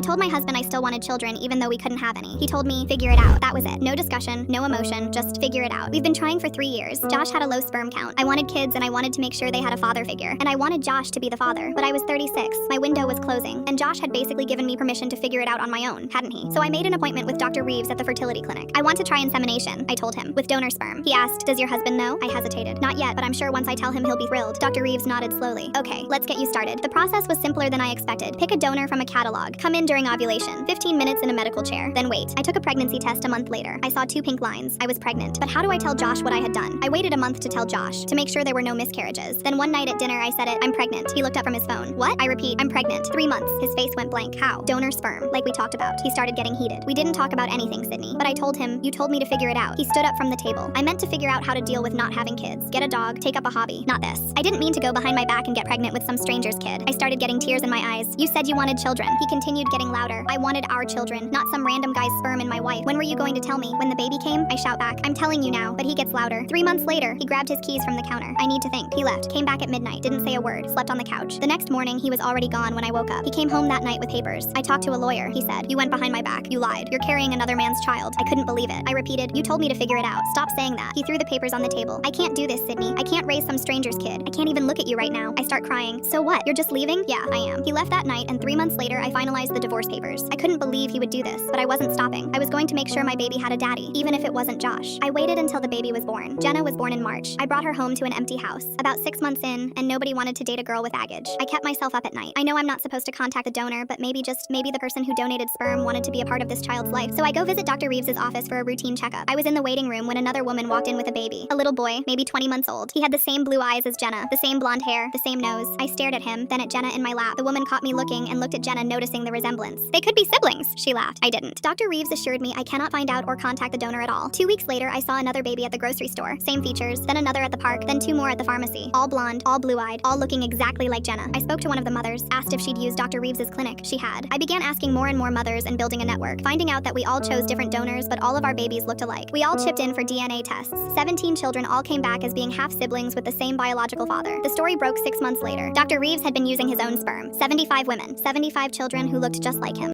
told my husband I still wanted children even though we couldn't have any. He told me, figure it out. That was it. No discussion, no emotion, just figure it out. We've been trying for 3 years. Josh had a low sperm count. I wanted kids and I wanted to make sure they had a father figure. And I wanted Josh to be the father. But I was 36. My window was closing. And Josh had basically given me permission to figure it out on my own, hadn't he? So I made an appointment with Dr. Reeves at the fertility clinic. I want to try insemination, I told him, with donor sperm. He asked, does your husband know? I hesitated. Not yet, but I'm sure once I tell him he'll be thrilled. Dr. Reeves nodded slowly. Okay, let's get you started. The process was simpler than I expected. Pick a donor from a catalog. Come in during ovulation. 15 minutes in a medical chair. Then wait. I took a pregnancy test a month later. I saw 2 pink lines. I was pregnant. But how do I tell Josh what I had done? I waited a month to tell Josh, to make sure there were no miscarriages. Then one night at dinner I said it, I'm pregnant. He looked up from his phone. What? I repeat, I'm pregnant. 3 months. His face went blank. How? Donor sperm. Like we talked about. He started getting heated. We didn't talk about anything, Sydney. But I told him, you told me to figure it out. He stood up from the table. I meant to figure out how to deal with not having kids. Get a dog, take up a hobby. Not this. I didn't mean to go behind my back and get pregnant with some stranger's kid. I started getting tears in my eyes. You said you wanted children. He continued getting louder. I wanted our children, not some random guy's sperm in my wife. When were you going to tell me? When the baby came? I shout back. I'm telling you now, but he gets louder. 3 months later, he grabbed his keys from the counter. I need to think. He left, came back at midnight, didn't say a word, slept on the couch. The next morning, he was already gone when I woke up. He came home that night with papers. I talked to a lawyer. He said, you went behind my back. You lied. You're carrying another man's child. I couldn't believe it. I repeated, you told me to figure it out. Stop saying that. He threw the papers on the table. I can't do this, Sydney. I can't raise some stranger's kid. I can't even look at you right now. I start crying. So what? You're just leaving? Yeah, I am. He left that night, and 3 months later, I finalized the divorce papers. I couldn't believe he would do this, but I wasn't stopping. I was going to make sure my baby had a daddy, even if it wasn't Josh. I waited until the baby was born. Jenna was born in March. I brought her home to an empty house. About 6 months in, and nobody wanted to date a girl with baggage. I kept myself up at night. I know I'm not supposed to contact the donor, but maybe the person who donated sperm wanted to be a part of this child's life. So I go visit Dr. Reeves' office for a routine checkup. I was in the waiting room when another woman walked in with a baby. A little boy, maybe 20 months old. He had the same blue eyes as Jenna, the same blonde hair, the same nose. I stared at him, then at Jenna in my lap. The woman caught me looking and looked at Jenna, noticing the resemblance. They could be siblings, she laughed. I didn't. Dr. Reeves assured me I cannot find out or contact the donor at all. 2 weeks later, I saw another baby at the grocery store. Same features, then another at the park, then 2 more at the pharmacy. All blonde, all blue-eyed, all looking exactly like Jenna. I spoke to one of the mothers, asked if she'd used Dr. Reeves' clinic. She had. I began asking more and more mothers and building a network, finding out that we all chose different donors, but all of our babies looked alike. We all chipped in for DNA tests. 17 children all came back as being half-siblings with the same biological father. The story broke 6 months later. Dr. Reeves had been using his own sperm. 75 women, 75 children who looked just like him.